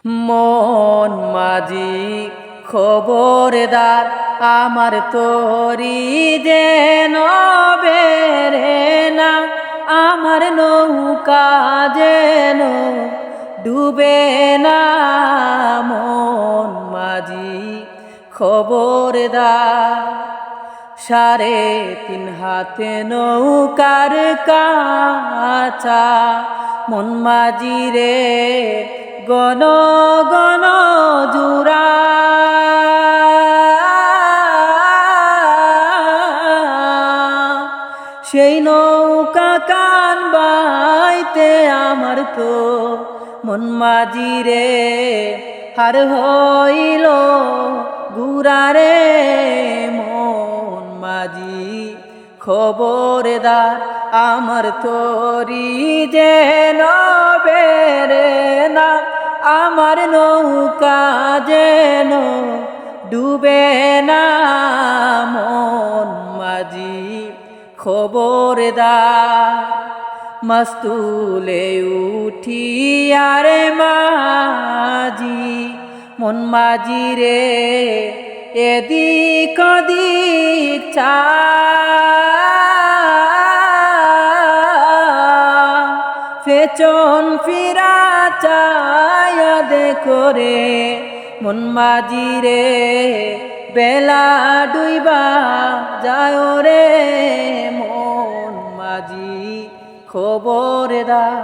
মন মাঝি খবরদার আমার তোরি যেন বেরে না, আমার নৌকা যেন ডুবে না। মন মাঝি খবরদার, 3.5 হাতে নৌকার কাছা, মন মাঝি রে গণ গণ জুরা। সেই নৌকা কান বাইতে আমার তো মন মাঝি রে হার হইল গুরারে। মন মাঝি খবরদার আমার তোরি যেন বেরে না, আমার নৌকা যেন ডুবে না। মন মাঝি খবরদার, মাস্তুলে উঠিয়ারে মাঝি, মন মাঝি রে এদিক ওদিক চা। পেছন ফিরা চায়া দেখো রে মন মাঝি রে, বেলা ডুইবা যায় রে। মন মাঝি খবরদার।